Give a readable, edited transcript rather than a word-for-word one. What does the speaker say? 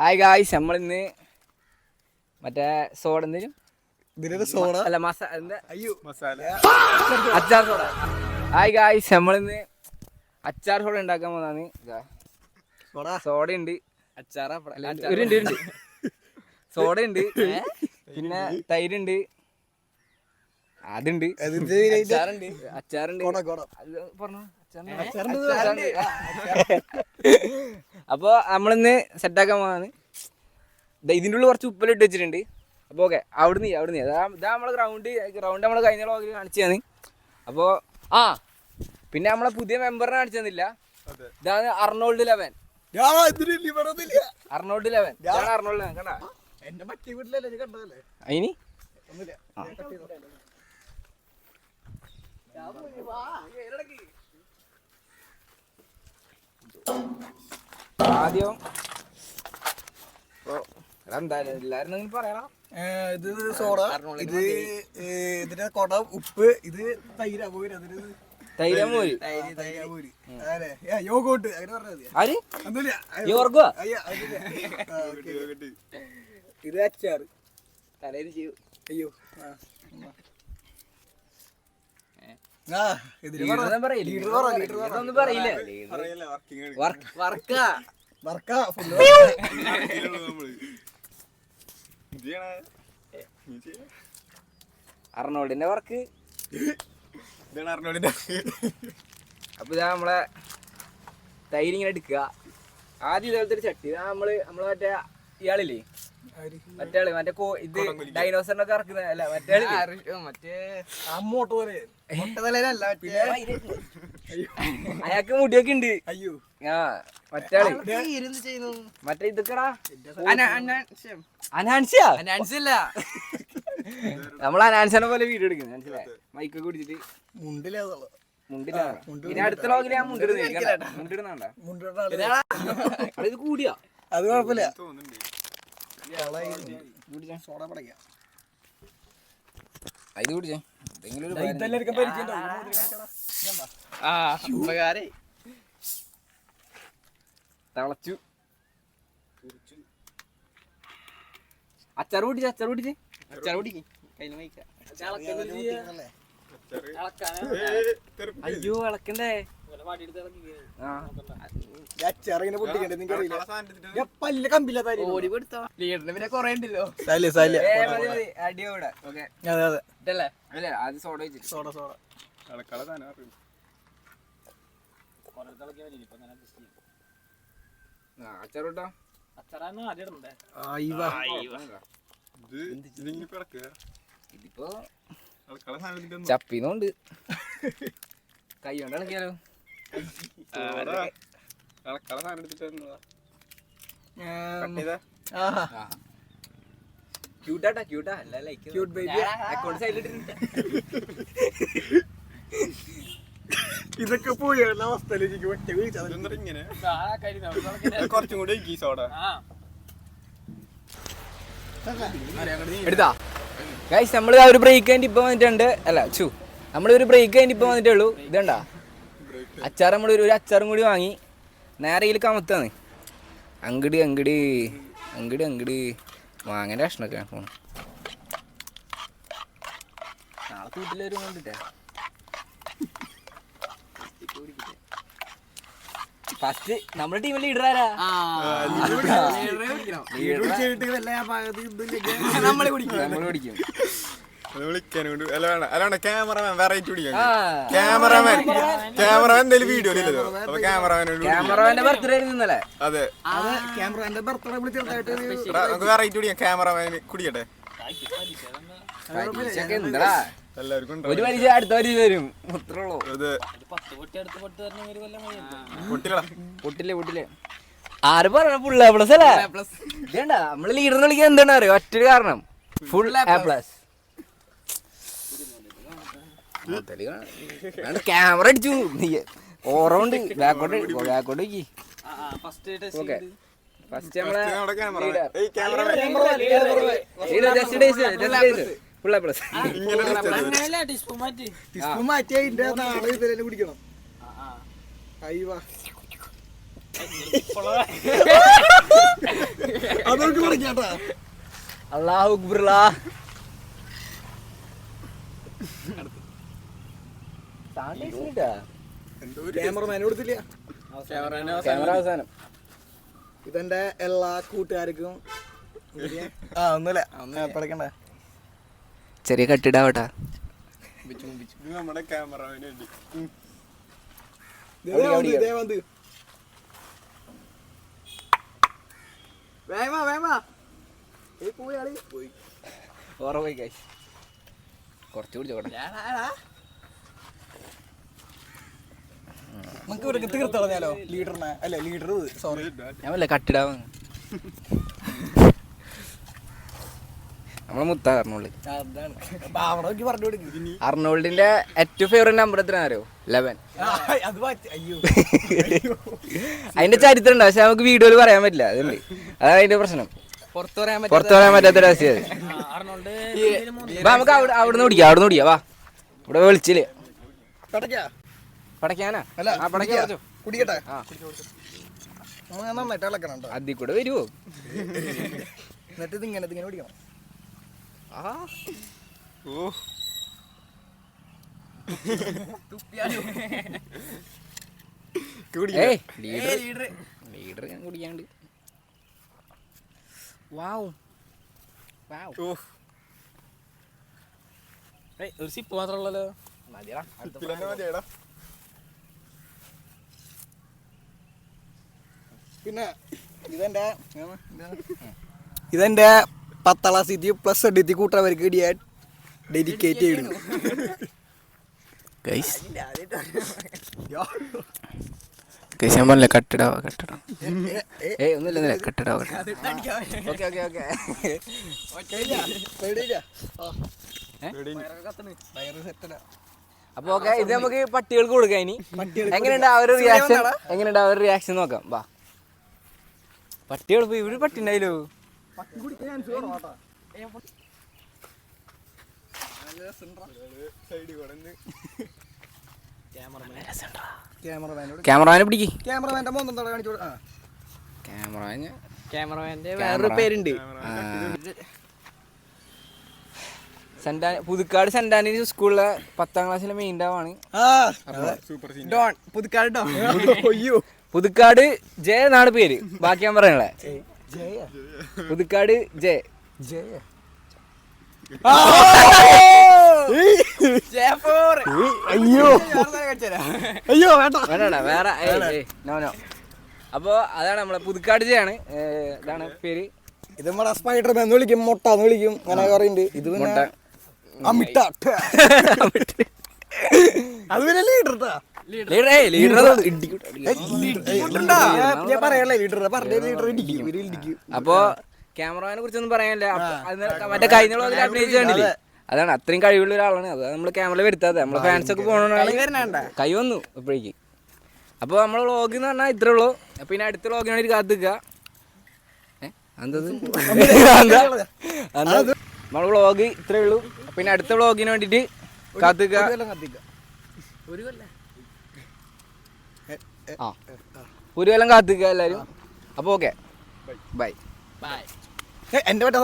Hi guys, നമ്മളിന്ന് മറ്റേ soda എന്തെങ്കിലും അല്ല മസാല അച്ചാർ സോഡ. ഹായ് ഗായ്സ്, നമ്മളിന്ന് അച്ചാർ സോഡ ഉണ്ടാക്കാൻ പോകുന്നതാണ്. സോഡ ഉണ്ട്, അച്ചാർ ഉണ്ട്, സോഡ ഉണ്ട്, പിന്നെ തൈരുണ്ട്, അതുണ്ട്, അച്ചാറുണ്ട്. പറഞ്ഞു അപ്പൊ നമ്മളിന്ന് സെറ്റാക്കാൻ പോകാന്ന്. ഇതിൻ്റെ ഉള്ളിൽ കുറച്ച് ഉപ്പെല്ലാം വെച്ചിട്ടുണ്ട്. അപ്പോൾ ഓക്കെ, അവിടുന്ന് ഇതാ നമ്മളെ ഗ്രൗണ്ട് നമ്മൾ കഴിഞ്ഞ വ്ളോഗിൽ കാണിച്ചതാണ്. അപ്പോൾ പിന്നെ നമ്മളെ പുതിയ മെമ്പറിനെ കാണിച്ചു തന്നില്ല. ഇതാണ് അർണോൾഡ് 11. അർണോൾഡ് 11 കണ്ടാ അതിന് ആദ്യം എന്തായാലും എല്ലാരും പറയണം. ഇത് സോഡ, ഇത് ഇതിന്റെ കൊട, ഉപ്പ്, ഇത് തൈര മോര്, യോഗോട്ട് അങ്ങനെ പറഞ്ഞാൽ ഇത് അച്ചാറ് തലയിൽ ചെയ്യൂ. അയ്യോ അർണോൾഡിന്റെ വർക്ക്. അപ്പൊ ഇതാ നമ്മളെ തൈര് ഇങ്ങനെ എടുക്കുക. ആദ്യം ഇതേപോലത്തെ ഒരു ചട്ടി. നമ്മള് മറ്റേ ഇയാളില്ലേ, മറ്റേ ഇത് ഡൈനോസറിനൊക്കെ ഇറക്കുന്ന അല്ല, മറ്റേ അയാൾക്ക് മുടിയൊക്കെ ഉണ്ട്. അയ്യോ മറ്റേ മറ്റേ ഇതൊക്കെടാ അനാൻസില്ല. നമ്മൾ അനാൻസിനെ പോലെ വീഡിയോ എടുക്കുന്നത് മനസ്സിലായി. മൈക്കൊക്കെ കുടിച്ചിട്ട് മുണ്ടിലാണ്. ഇനി അടുത്ത വ്ളോഗിൽ ഞാൻ മുണ്ടിടുന്നുണ്ട. ഇത് കൂടിയാ അത് കുഴപ്പമില്ല. സോഡ പടക്കാം. ഇത് കുടിച്ചേ തിളച്ചു. അച്ചാർ പൊട്ടിച്ച് അയ്യോ ഇളക്കണ്ടേ. പിന്നെ കൊറേ ഉണ്ടല്ലോ. അടിയോടെ ഇതല്ലേ അത് സോഡ വെച്ചിട്ട് അച്ചാർ കേട്ടോ. ഇതിപ്പോ ചപ്പിന്നുണ്ട്, കൈ കൊണ്ട് ഇളക്കിയാലോ. ക്യൂട്ടാ അല്ല ക്യൂട്ട് ബേബി. അക്കൗണ്ട് സൈഡിലിട്ടിട്ടുണ്ട്. ഇതൊക്കെ പോയി അവസ്ഥയിലേക്ക് കുറച്ചും കൂടി സോഡ എടുത്താ. ഗൈസ്, നമ്മൾ ഒരു ബ്രേക്ക് കഴിഞ്ഞിട്ട് ഇപ്പൊ വന്നിട്ടുണ്ട്. അല്ല നമ്മളൊരു ബ്രേക്ക് കഴിഞ്ഞിട്ട് ഇപ്പൊ വന്നിട്ടേ ഉള്ളൂ. ഇതണ്ടാ അച്ചാർ. നമ്മൾ ഒരു അച്ചാറും കൂടി വാങ്ങി നേരെ ഇതിൽ കമത്താണ്. അങ്ങട് വാങ്ങേണ്ട ഭക്ഷണമൊക്കെ പോണം. നാളെ കൂട്ടിലൊരു കൊണ്ടിട്ടേ ഫസ്റ്റ് നമ്മുടെ ടീമിൽ ലീഡർ ആരാ? നമ്മള് കുടിക്കും. ക്യാമറമാന്റെ ബർത്ത്ഡേ ഇന്നലെ. അതെ, ക്യാമറമാന്റെ ബർത്ത്ഡേ കുടിക്കട്ടെ. എന്താ ഒരു പരീക്ഷ അടുത്ത പരീക്ഷ വരും. പൊട്ടില്ലേ ആര് പറയണ ഫുൾ എ പ്ലസ് അല്ലേ? ഇതേണ്ട നമ്മള് ലീഡറിന് വിളിക്കാൻ എന്താണ് അറിയോ? ഒറ്റൊരു കാരണം, ഫുൾ എ പ്ലസ്. ക്യാമറ അടിച്ചു ഓറോണ്ട് ബാക്കോട്ട് നോക്കി. ഫസ്റ്റ് നമ്മളെ ഫുൾ എ പ്ലസ്. കുടിക്കണം. ചേട്ടാ. അല്ലാഹു അക്ബർ. ക്യാമറമാൻ കൊടുത്തില്ല. ക്യാമറ അവസാനം. ഇതെന്റെ എല്ലാ കൂട്ടുകാർക്കും ഒന്നുമില്ല പഠിക്കണ്ട. ചെറിയ കട്ടിടാവട്ടാ. നമ്മുടെ ക്യാമറമാന് വേണ്ടി ഓർമ്മ കുറച്ചുകൂടി ചോട്ടെ. നമുക്ക് ഇവിടെ തീർത്തളഞ്ഞാലോ ലീഡറിനെ? അല്ല ലീഡർ സോറി ഞാൻ വല്ല കട്ടിടാവ. നമ്മളെ മുത്ത അർണോൾഡ്. അതാണ് അവിടെ പറഞ്ഞു കൊടുക്കും. അർണോൾഡിന്റെ ഏറ്റവും ഫേവറേറ്റ് നമ്പർ എത്ര അറിയോ? 11. അത് അയ്യോ അതിന്റെ ചരിത്രം ഉണ്ട്, പക്ഷെ നമുക്ക് വീഡിയോയിൽ പറയാൻ പറ്റില്ല. അതുണ്ട്, അതാണ് അതിന്റെ പ്രശ്നം. പുറത്തു പറയാൻ പറ്റാത്തൊരവസ്ഥയത്. നമുക്ക് അവിടുന്ന് കുടിക്കാം. വാ, ഇവിടെ വിളിച്ചില്ലേ പടയ്ക്കാനാ? കുടിക്കട്ടെ. നന്നായിട്ട് ഇളക്കണം. അതിൽ കൂടെ വരുവോ? എന്നിട്ട് ഇതിങ്ങനെ കുടിക്കണം. ലീഡർ ഞാൻ കുടിക്കാണ്ട്. വാവ് ഒരു സിപ്പ് മാത്രമുള്ളല്ലോ. പിന്നെ ഇതെന്റെ 10ാം ക്ലാസ് പ്ലസ് എടുത്തി കൂട്ടവർക്ക് ഡെഡിക്കേറ്റ് ചെയ്യുന്നു. കട്ടിടാവ. ഒന്നുമില്ല, കട്ടിടാവ. അപ്പൊ ഓക്കെ, ഇത് നമുക്ക് പട്ടികൾക്ക് കൊടുക്കാം. ഇനി എങ്ങനെയുണ്ട് അവരുടെ റിയാക്ഷൻ നോക്കാം. വാ, പട്ടികൾ ഇവിടെ പട്ടി ഉണ്ടായില്ലോ. ക്യാമറമാനെ പിടിക്ക്. ക്യാമറമാന്റെ മോന്ത കാണിച്ചു. ക്യാമറമാന്റെ വേറൊരു പേരുണ്ട്. പുതുക്കാട് സെന്റ് ആന്റണീസ് സ്കൂളിലെ 10ാം ക്ലാസ്സിലെ മെയിൻഡാവാണ്. പുതുക്കാട് ജയ എന്നാണ് പേര്. ബാക്കി ഞാൻ പറയണേ. പുതുക്കാട് ജയ. വേണ്ട വേറെ. അപ്പൊ അതാണ് നമ്മളെ പുതുക്കാട് ജയാണ്. ഇതാണ് പേര്. ഇത് നമ്മുടെ സ്പൈഡർമാൻ എന്ന് വിളിക്കും, മൊട്ട എന്ന് വിളിക്കും. അങ്ങനെ പറയുന്നുണ്ട്. ഇത് അത് പിന്നെ ലീഡർ അപ്പൊ ക്യാമറമാനെ കുറിച്ചൊന്നും പറയാനില്ല. മറ്റേ കഴിഞ്ഞ വ്ളോഗിൽ അഭിനയിച്ചു കണ്ടില്ലേ? അതാണ്, അത്രയും കഴിവുള്ള ഒരാളാണ്. അത് നമ്മള് ക്യാമറയിൽ വരുത്താതെ നമ്മളെ ഫാൻസ് ഒക്കെ പോകണോണ്ടാണ്. കൈ വന്നു ഇപ്പോഴേക്ക്. അപ്പൊ നമ്മളെ വ്ളോഗ് എന്ന് പറഞ്ഞാൽ ഇത്രേ ഉള്ളൂ. അപ്പൊ ഇനി അടുത്ത വ്ളോഗിന് വേണ്ടി കാത്തിക്കുക. നമ്മളെ വ്ളോഗ് ഇത്രേ ഉള്ളൂ. പിന്നെ അടുത്ത വ്ളോഗിന് വേണ്ടിട്ട് കാത്തിക്കുക. ഒരു കൊല്ലം കാത്തിക്കുക എല്ലാരും. അപ്പൊ ഓക്കെ, ബൈ. എന്റെ പറ്റാ